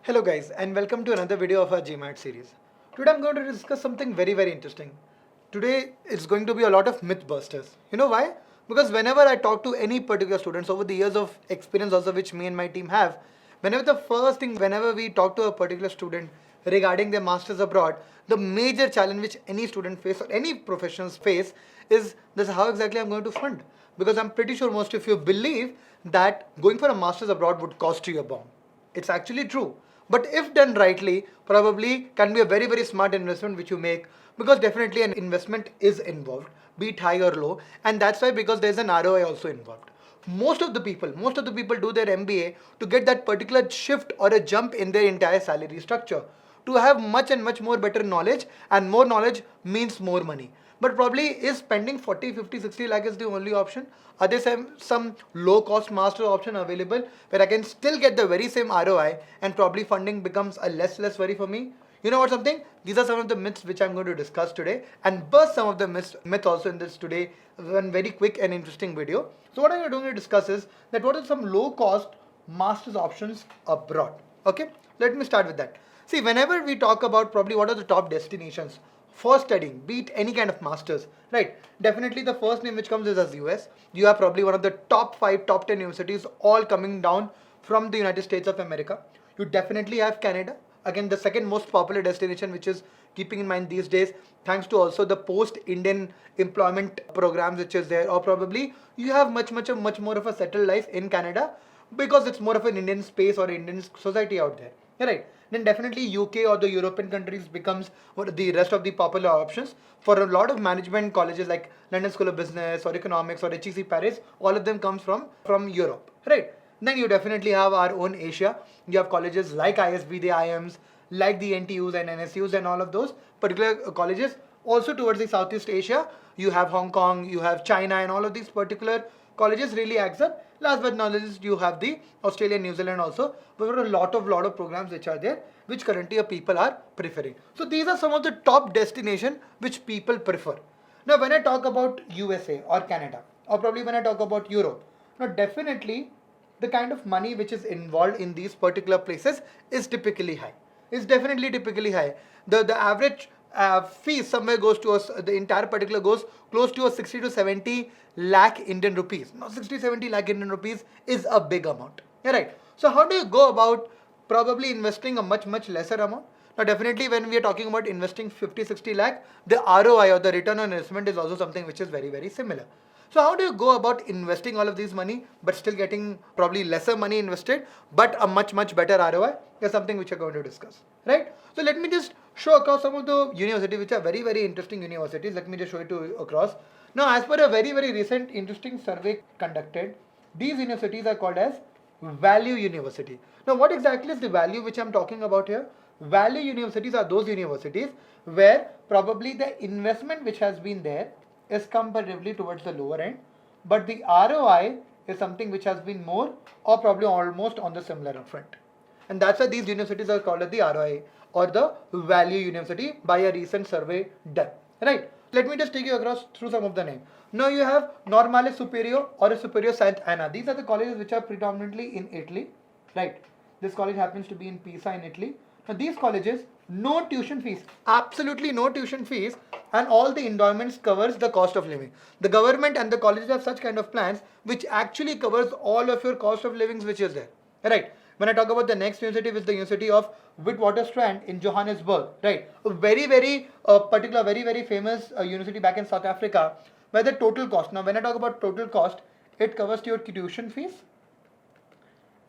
Hello guys and welcome to another video of our GMAT series. Today I'm going to discuss something very interesting. Today it's going to be a lot of myth busters. You know why? Because whenever I talk to any particular students over the years of experience also which me and my team have, whenever we talk to a particular student regarding their masters abroad, the major challenge which any student face or any professionals face is this: how exactly I'm going to fund? Because I'm pretty sure most of you believe that going for a masters abroad would cost you a bomb. It's actually true. But if done rightly, probably can be a very smart investment which you make, because definitely an investment is involved, be it high or low, and that's why, because there's an ROI also involved. Most of the people do their MBA to get that particular shift or a jump in their entire salary structure, to have much and much more better knowledge, and more knowledge means more money. But probably is spending 40, 50, 60 lakh is the only option? Are there some low cost master option available where I can still get the very same ROI and probably funding becomes a less worry for me? You know what something? These are some of the myths which I'm going to discuss today and burst some of the myth also in this today one very quick and interesting video. So what I'm going to discuss is that what are some low cost masters options abroad. Okay, let me start with that. See, whenever we talk about probably what are the top destinations for studying, be it any kind of masters, right? Definitely the first name which comes is as US. You have probably one of the top 5, top 10 universities all coming down from the United States of America. You definitely have Canada. Again, the second most popular destination, which is keeping in mind these days, thanks to also the post-Indian employment programs which is there, or probably you have much more of a settled life in Canada because it's more of an Indian space or Indian society out there. Right? Then definitely UK or the European countries becomes what the rest of the popular options for a lot of management colleges like London School of Business or Economics or HEC Paris. All of them comes from Europe, right? Then you definitely have our own Asia. You have colleges like ISB, the IMs, like the NTUs and NSUs and all of those particular colleges. Also towards the Southeast Asia, you have Hong Kong, you have China, and all of these particular colleges really accept. Last but not least, you have the Australia, New Zealand also. There are a lot of programs which are there, which currently people are preferring. So these are some of the top destination which people prefer. Now, when I talk about USA or Canada, or probably when I talk about Europe, now definitely the kind of money which is involved in these particular places is typically high. Is definitely typically high. The average fee somewhere goes to us, the entire particular goes close to a 60 to 70 lakh Indian rupees. Now 60-70 lakh Indian rupees is a big amount. Yeah, right. So how do you go about probably investing a much lesser amount? Now definitely when we are talking about investing 50-60 lakh, the ROI or the return on investment is also something which is very similar. So how do you go about investing all of this money but still getting probably lesser money invested but a much better ROI? Is something which we're going to discuss, right? So let me just show across some of the universities which are very interesting universities. Let me just show it to you across. Now, as per a very recent interesting survey conducted, these universities are called as value university. Now, what exactly is the value which I'm talking about here? Value universities are those universities where probably the investment which has been there is comparatively towards the lower end, but the ROI is something which has been more or probably almost on the similar front. And that's why these universities are called as the ROI or the value university by a recent survey done. Right? Let me just take you across through some of the names. Now you have Normale Superior or a Superior Sant'Anna. These are the colleges which are predominantly in Italy. Right? This college happens to be in Pisa in Italy. Now these colleges, no tuition fees, absolutely no tuition fees, and all the endowments covers the cost of living. The government and the colleges have such kind of plans which actually covers all of your cost of livings which is there. Right? When I talk about the next university, which is the University of Witwatersrand in Johannesburg, right? A very particular, very famous university back in South Africa, where the total cost. Now, when I talk about total cost, it covers your tuition fees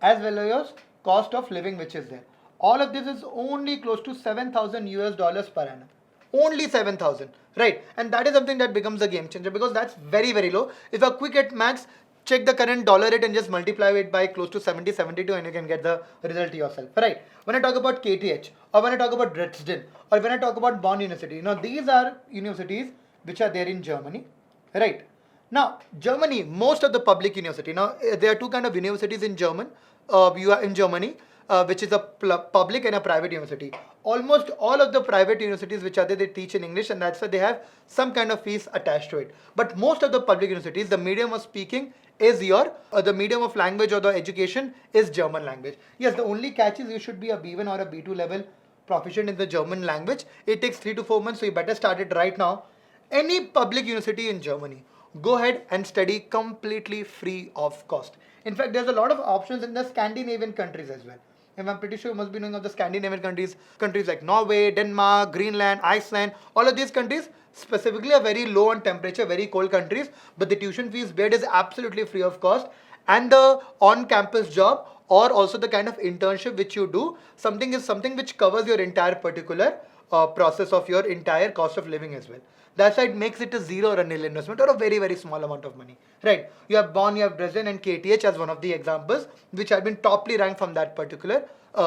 as well as your cost of living, which is there. All of this is only close to 7,000 US dollars per annum. Only 7,000, right? And that is something that becomes a game changer because that's very low. If you're quick at maths, check the current dollar rate and just multiply it by close to 70, 72 and you can get the result yourself, right? When I talk about KTH or when I talk about Dresden or when I talk about Bonn University, now these are universities which are there in Germany, right? Now, Germany, most of the public university, now there are two kind of universities in you are in Germany. which is a public and a private university. Almost all of the private universities which are there, they teach in English, and that's why they have some kind of fees attached to it. But most of the public universities, the medium of speaking is the medium of language or the education is German language. Yes, the only catch is you should be a B1 or a B2 level proficient in the German language. It takes 3 to 4 months, so you better start it right now. Any public university in Germany, go ahead and study completely free of cost. In fact, there's a lot of options in the Scandinavian countries as well. And I'm pretty sure you must be knowing of the Scandinavian countries like Norway, Denmark, Greenland, Iceland. All of these countries specifically are very low on temperature, very cold countries, but the tuition fees paid is absolutely free of cost. And the on-campus job or also the kind of internship which you do, something which covers your entire particular process of your entire cost of living as well. That's why it makes it a zero or a nil investment or a very, very small amount of money. Right? You have Bonn, you have Dresden and KTH as one of the examples which have been toply ranked from that particular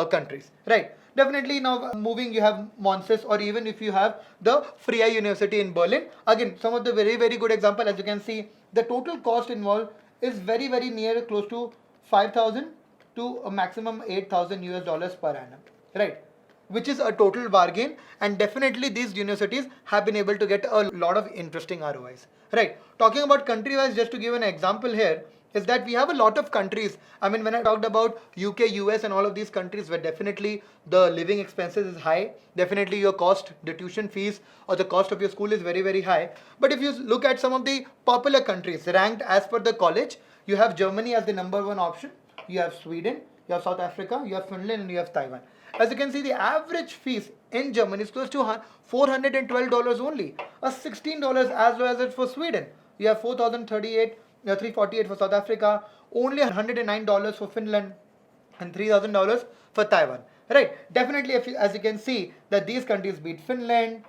countries. Right? Definitely now moving, you have Monses, or even if you have the Freie University in Berlin. Again, some of the very, very good example. As you can see, the total cost involved is very, very near close to 5,000 to a maximum 8,000 US dollars per annum. Right? Which is a total bargain, and definitely these universities have been able to get a lot of interesting ROIs. Right. Talking about country-wise, just to give an example here, is that we have a lot of countries. I mean, when I talked about UK, US and all of these countries where definitely the living expenses is high, definitely your cost, the tuition fees or the cost of your school is very, very high. But if you look at some of the popular countries ranked as per the college, you have Germany as the number one option, you have Sweden, you have South Africa, you have Finland and you have Taiwan. As you can see, the average fees in Germany is close to $412 only. $16 as low as it for Sweden. You have 348 for South Africa, only $109 for Finland, and $3,000 for Taiwan. Right? Definitely, as you can see, that these countries, be it Finland,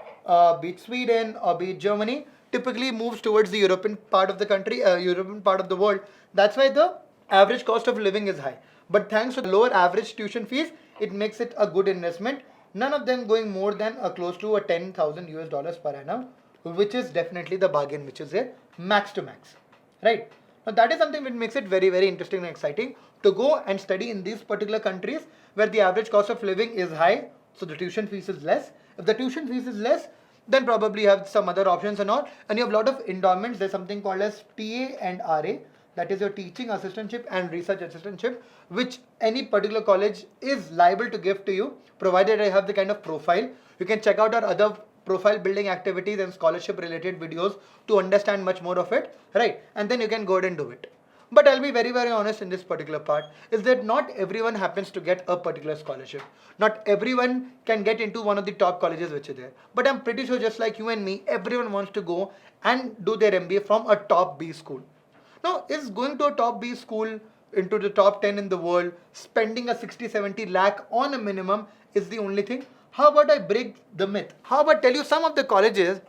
be it Sweden, or be it Germany, typically moves towards the European part of the country, European part of the world. That's why the average cost of living is high. But thanks to the lower average tuition fees, it makes it a good investment. None of them going more than close to a 10,000 US dollars per annum, which is definitely the bargain which is there, max to max. Right? Now that is something which makes it very, very interesting and exciting to go and study in these particular countries where the average cost of living is high, so the tuition fees is less. If the tuition fees is less, then probably you have some other options and all, and you have a lot of endowments. There's something called as TA and RA, that is your teaching assistantship and research assistantship, which any particular college is liable to give to you, provided I have the kind of profile. You can check out our other profile building activities and scholarship related videos to understand much more of it, right? And then you can go ahead and do it. But I'll be very, very honest in this particular part, is that not everyone happens to get a particular scholarship. Not everyone can get into one of the top colleges which are there. But I'm pretty sure just like you and me, everyone wants to go and do their MBA from a top B school. Now, is going to a top B school into the top 10 in the world, spending a 60-70 lakh on a minimum is the only thing? How about I break the myth? How about tell you some of the colleges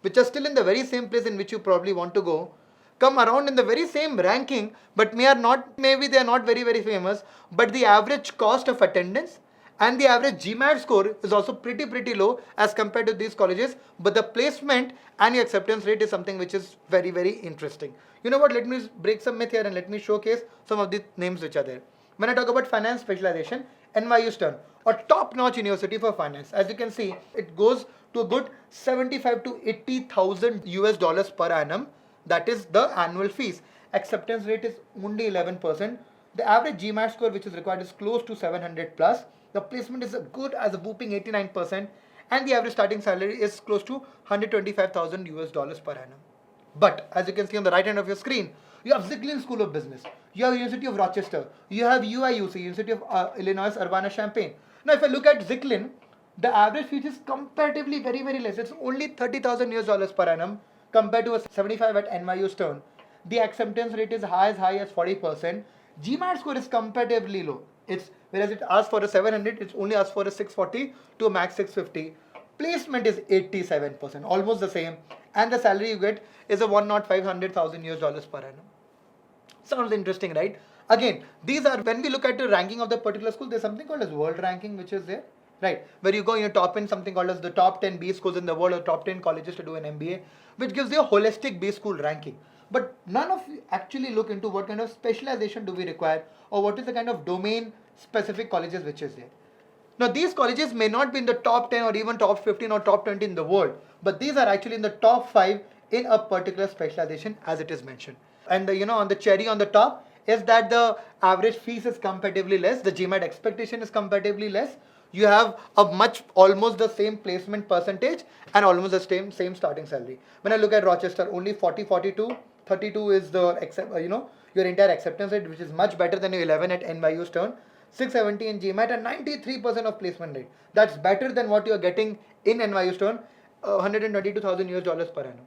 which are still in the very same place in which you probably want to go, come around in the very same ranking, but maybe they are not very, very famous, but the average cost of attendance and the average GMAT score is also pretty low as compared to these colleges, but the placement and your acceptance rate is something which is very, very interesting. You know what, let me break some myth here and let me showcase some of the names which are there. When I talk about finance specialization, NYU Stern, a top-notch university for finance. As you can see, it goes to a good 75 to 80,000 US dollars per annum. That is the annual fees. Acceptance rate is only 11%. The average GMAT score which is required is close to 700 plus. The placement is good as a whooping 89%, and the average starting salary is close to 125,000 US dollars per annum. But as you can see on the right hand of your screen, you have Zicklin School of Business, you have University of Rochester, you have UIUC, University of Illinois Urbana-Champaign. Now if I look at Zicklin, the average fees is comparatively very, very less. It's only 30,000 US dollars per annum compared to a 75 at NYU Stern. The acceptance rate is as high as 40%. GMAT score is comparatively low. Whereas it asks for a 700, it's only asks for a 640 to a max 650. Placement is 87%, almost the same, and the salary you get is a 1,500,000 US dollars per annum. Sounds interesting, right? Again, these are, when we look at the ranking of the particular school, there's something called as world ranking which is there, right? Where you go in your top in something called as the top 10 B schools in the world or top 10 colleges to do an MBA, which gives you a holistic B school ranking. But none of you actually look into what kind of specialization do we require or what is the kind of domain specific colleges which is there. Now these colleges may not be in the top 10 or even top 15 or top 20 in the world, but these are actually in the top 5 in a particular specialization as it is mentioned. And on the cherry on the top is that the average fees is comparatively less, the GMAT expectation is comparatively less. You have a almost the same placement percentage and almost the same starting salary. When I look at Rochester, only 40, 42, 32 is the your entire acceptance rate, which is much better than your 11 at NYU Stern. 670 in GMAT and 93% of placement rate. That's better than what you're getting in NYU Stern, 122,000 US dollars per annum.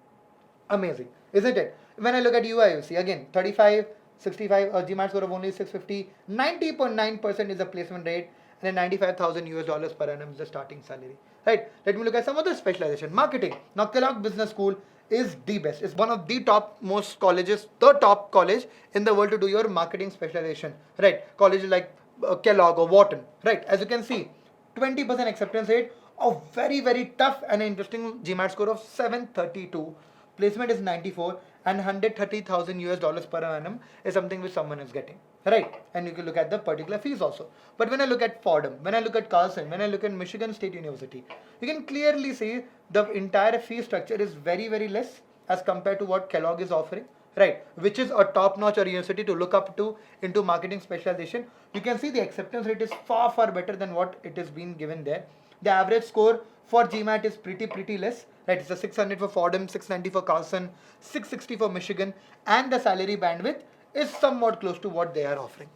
Amazing, isn't it? When I look at UIUC, again, 35, 65, a GMAT score of only 650, 90.9% is the placement rate, and then 95,000 US dollars per annum is the starting salary. Right? Let me look at some other specialization. Marketing. Now, Kellogg Business School is the best. It's one of the top most colleges, the top college in the world to do your marketing specialization. Right? Colleges like Kellogg or Wharton. Right? As you can see, 20% acceptance rate, a very, very tough and interesting GMAT score of 732. Placement is 94 and 130,000 US dollars per annum is something which someone is getting. Right? And you can look at the particular fees also. But when I look at Fordham, when I look at Carlson, when I look at Michigan State University, you can clearly see the entire fee structure is very, very less as compared to what Kellogg is offering. Right, which is a top-notch university to look up to into marketing specialization. You can see the acceptance rate is far, far better than what it is being given there. The average score for GMAT is pretty less. Right, it's a 600 for Fordham, 690 for Carlson, 660 for Michigan, and the salary bandwidth is somewhat close to what they are offering.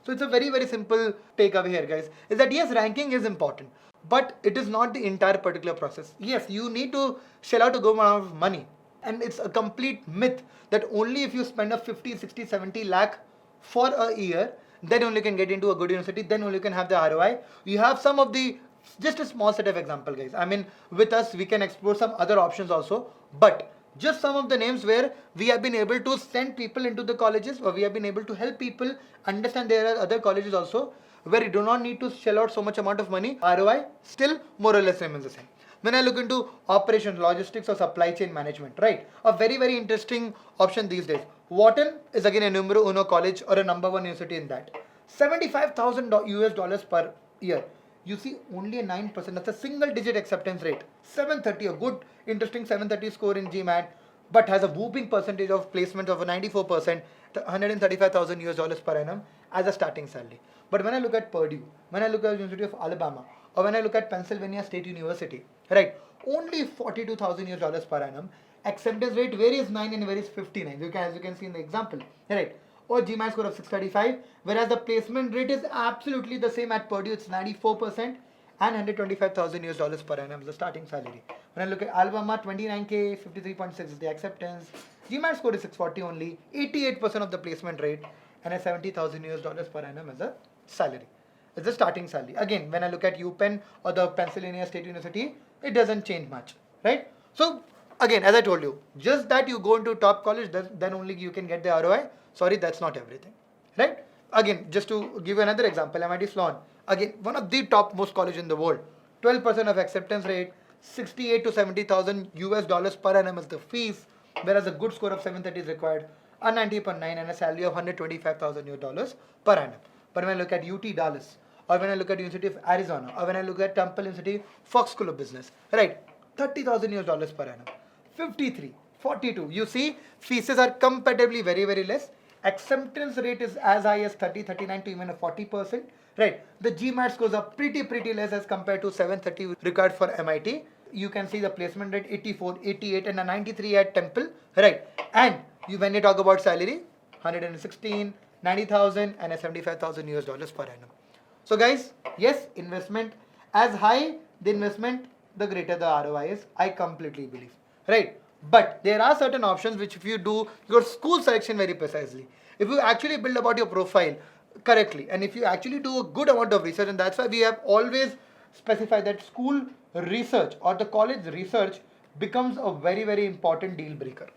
So it's a very, very simple takeaway here, guys, is that yes, ranking is important, but it is not the entire particular process. Yes, you need to shell out a good amount of money. And it's a complete myth that only if you spend a 50, 60, 70 lakh for a year, then only you can get into a good university, then only you can have the ROI. You have some of the, just a small set of example, guys. I mean, with us, we can explore some other options also, but just some of the names where we have been able to send people into the colleges, or we have been able to help people understand there are other colleges also where you do not need to shell out so much amount of money. ROI still more or less remains the same. When I look into operations, logistics or supply chain management, right? A very, very interesting option these days. Wharton is again a numero uno college or a number one university in that. 75,000 US dollars per year. You see only a 9%, that's a single digit acceptance rate. 730, a good, interesting 730 score in GMAT, but has a whooping percentage of placement of a 94%, 135,000 US dollars per annum as a starting salary. But when I look at Purdue, when I look at University of Alabama, or when I look at Pennsylvania State University, right, only 42,000 US dollars per annum. Acceptance rate varies 9 and varies 59, as you can see in the example, right? Or GMAT score of 635, whereas the placement rate is absolutely the same at Purdue, it's 94% and 125,000 US dollars per annum is the starting salary. When I look at Alabama, 29K, 53.6 is the acceptance. GMAT score is 640 only, 88% of the placement rate, and a 70,000 US dollars per annum as a salary. It's the starting salary. Again, when I look at UPenn or the Pennsylvania State University, it doesn't change much, right? So again, as I told you, just that you go into top college, then only you can get the ROI. Sorry, that's not everything, right? Again, just to give you another example, MIT Sloan, again, one of the top most college in the world, 12% of acceptance rate, 68 to 70,000 US dollars per annum is the fees, whereas a good score of 730 is required, a 90.9 and a salary of 125,000 US dollars per annum. But when I look at UT Dallas, or when I look at University of Arizona, or when I look at Temple University, Fox School of Business, right, 30,000 US dollars per annum, 53, 42. You see, fees are comparatively very, very less. Acceptance rate is as high as 30, 39 to even a 40%, right? The GMAT scores are pretty less as compared to 730 required for MIT. You can see the placement rate 84, 88 and a 93 at Temple, right? And when you talk about salary, 116, 90,000 and a 75,000 US dollars per annum. So guys, yes, investment, as high the investment, the greater the ROI is, I completely believe, right? But there are certain options which if you do your school selection very precisely, if you actually build about your profile correctly, and if you actually do a good amount of research, and that's why we have always specified that school research or the college research becomes a very, very important deal breaker.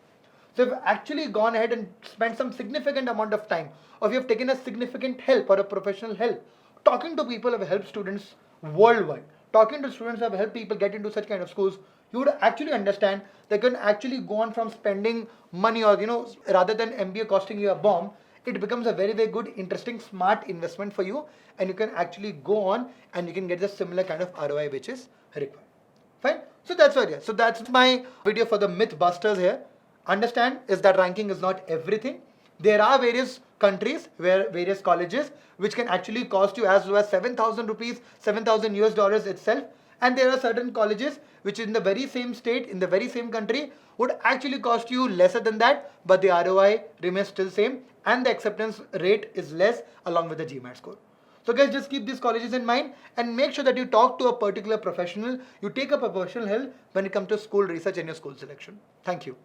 So if you've actually gone ahead and spent some significant amount of time, or if you have taken a significant help or a professional help, talking to people have helped students worldwide, talking to students have helped people get into such kind of schools, you would actually understand they can actually go on from spending money or, rather than MBA costing you a bomb, it becomes a very, very good, interesting, smart investment for you, and you can actually go on and you can get the similar kind of ROI which is required. Fine. So that's what. Yeah. So that's my video for the myth busters here. Understand is that ranking is not everything. There are various countries where various colleges which can actually cost you as low as 7,000 rupees, 7,000 US dollars itself. And there are certain colleges which in the very same state, in the very same country would actually cost you lesser than that, but the ROI remains still same and the acceptance rate is less along with the GMAT score. So guys, just keep these colleges in mind and make sure that you talk to a particular professional, you take up a professional help when it comes to school research and your school selection. Thank you.